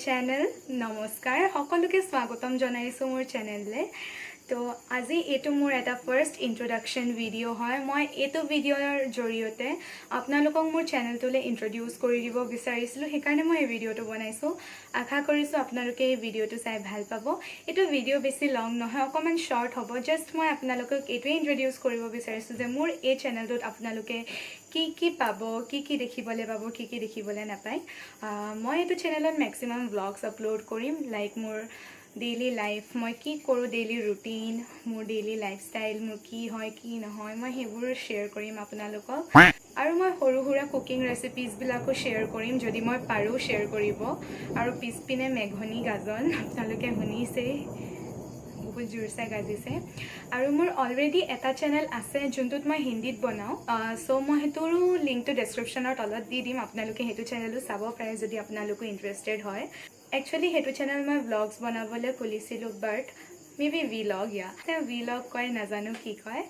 channel নমস্কাৰ সকলোকে স্বাগতম জনাইছো মোৰ চেনেললে তো আজি এটো মোৰ এটা ফাৰ্স্ট ইন্ট্ৰোডাকশন ভিডিও হয় মই এটো ভিডিওৰ জৰিয়তে আপোনালোকক মোৰ চেনেলটোলে ইন্ট্ৰোডিউস কৰি দিব বিচাৰিছিলো হেকাৰণে মই এই ভিডিওটো বনাইছো আশা কৰিছো আপোনালোকে এই ভিডিওটো চাই ভাল পাব এটো ভিডিও বেছি লং নহয় অকমান শৰ্ট হ'ব জাস্ট মই আপোনালোকক এটোৱে ইন্ট্ৰোডিউস কৰিব বিচাৰিছো যে মোৰ এই চেনেলটোত আপোনালোকে কি পাব কি দেখিবলে পাব কি দেখিবলে নাপায় মই এটো চেনেলত ম্যাক্সিমাম ব্লগস আপলোড কৰিম লাইক মোৰ daily life মই কি কৰো daily routine মোৰ daily lifestyle মোৰ কি হয় কি নহয় মই হেবোৰ শেয়াৰ কৰিম আপোনালোকক আৰু মই সৰু হুৰা কুকিং ৰেচিপিজ বিলাকো শেয়াৰ কৰিম যদি মই পাৰো শেয়াৰ কৰিব আৰু পিছপিনে মেঘনি গাজন আপোনালোকে শুনিছে বহুত জোৰছে গাজিছে আৰু মোৰ অলৰেডি এটা চেনেল আছে যোনটোত মই হিন্দীত বনাও সো মই হেতুৰো লিংকটো ডেসক্ৰিপচনৰ তলত দি দিম আপোনালোকে হেতু চেনেলটো চাব পাৰে যদি আপোনালোক ইন্টাৰেষ্টেড হয় Actually, hetu channel my vlogs banabole khulisilu but maybe vlog ya. Te vlog koi nazanu ki koi.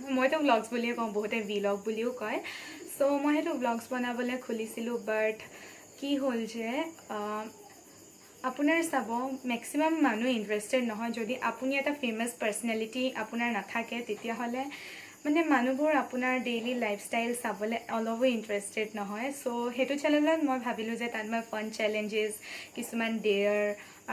Moi to vlogs buliye kom bohote vlog buliu koi. So moi hetu vlogs banabole khulisilu but ki hol je আপুনাৰ sub maximum মানুহ ইন্টাৰেস্টেড নহয় যদি আপুনি এটা famous পাৰ্সোনালিটি আপোনাৰ নাথাকে তেতিয়া হলে মানে মানুহবোৰ আপোনাৰ ডেইলি লাইফস্টাইল সাবলে অলওব ইন্টারেস্টেড নহয় সো হেতু চ্যানেলত মই ভাবিলো যে তাত মই ফান চ্যালেঞ্জেস কিছুমান ডেয়াৰ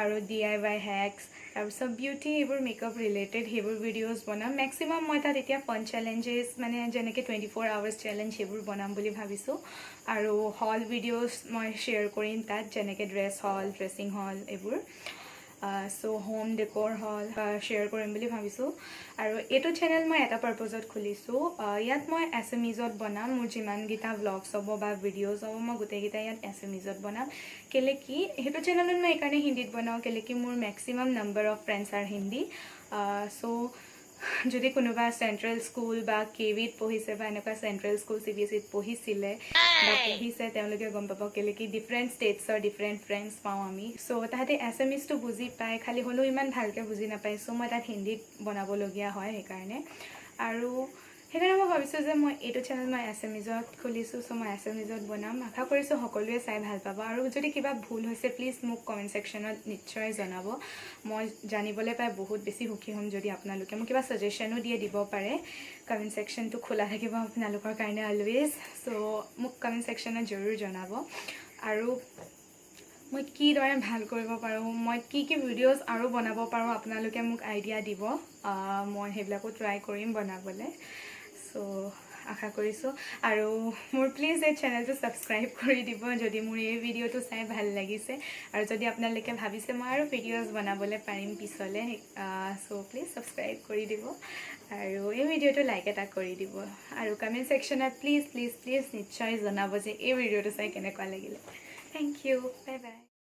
আৰু DIY হ্যাক্স আৰু সব বিউটি এবোৰ মেকআপ ৰিলেটেড হেবোৰ ভিডিওস বনাম ম্যাক্সিমাম মই তাত এতিয়া ফান চ্যালেঞ্জেস মানে যেনেকে 24 আৱাৰ্স চ্যালেঞ্জ হেবোৰ বনাম বুলি ভাবিছো আৰু হল ভিডিওস মই শেয়াৰ কৰিম তাত যেনেকে ড্ৰেছ হল ড্ৰেছিং হল এবোৰ সো হোম ডেকোৰ হল শেয়াৰ কৰিম বুলি ভাবিছো আৰু এটো চেনেল মই এটা পাৰপজত খুলিছো ইয়াত মই এছএমইজত বনাম মোৰ জিমান গিটা ভ্লগস হ'ব বা ভিডিওস হ'ব মই গুটে গিটা ইয়াত এছএমইজত বনাম কেলে কি হেতু চেনেলত মই একাৰণে হিন্দীত বনাও কেলে কি মোৰ maximum number of friends R Hindi so যদি কোনোবা সেন্ট্রাল স্কুল বা কেভিত পঢ়িছে বা এনেকা সেন্ট্রাল স্কুল সিবিএসইত পঢ়িছিলে বা পঢ়িছে তেওঁলোকে গম পাব কেলে কি ডিফারেন্ট স্টেটছৰ ডিফাৰেন্ট ফ্ৰেন্ডস পাও আমি সো তাহাতে এছএমইজ টো বুজি পায় খালি হলো ইমান ভালকে বুজি নাপায় সো মই তাত হিন্দীত বনাব লগিয়া হয় হেকাৰণে আৰু হেকাৰণে মই ভাবিছো যে মই এটো চেনেল মই এছএমইজত খুলিছো সো মই এছএমইজত বনাম আশা কৰিছো সকলোৱে চাই ভাল পাব আৰু যদি কিবা ভুল হৈছে প্লিজ মোক কমেন্ট সেকশনত নিশ্চয় জনাব মই জানিবলে পাই বহুত বেছি সুখী হ'ম যদি আপোনালোকে মোক কিবা সাজেশনো দিয়ে দিব পাৰে কমেন্ট সেকশনটো খোলা থাকিব আপোনালোকৰ কাৰণে অলৱেজ সো মোক কমেন্ট সেকশনত জৰুৰ জনাব আৰু মই কি দৰে ভাল কৰিব পাৰো মই কি ভিডিওস আৰু বনাব পাৰো আপোনালোকে মোক আইডিয়া দিব মই হেবিলাকো ট্ৰাই কৰিম বনাবলে সো আশা কৰিছো আৰু মোৰ প্লিজ এই চেনেলটো সাবস্ক্ৰাইব কৰি দিব যদি মোৰ এই ভিডিওটো চাই ভাল লাগিছে আৰু যদি আপোনালোকে ভাবিছে মই আৰু ভিডিওস বনাবলে পাৰিম পিছলে সো প্লিজ সাবস্ক্ৰাইব কৰি দিব আৰু এই ভিডিওটো লাইক এটা কৰি দিব আৰু কমেন্ট সেকশনত প্লিজ নিশ্চয় জনাব যে এই ভিডিওটো চাই কেনেকুৱা লাগিলে থ্যাংক ইউ বাই বাই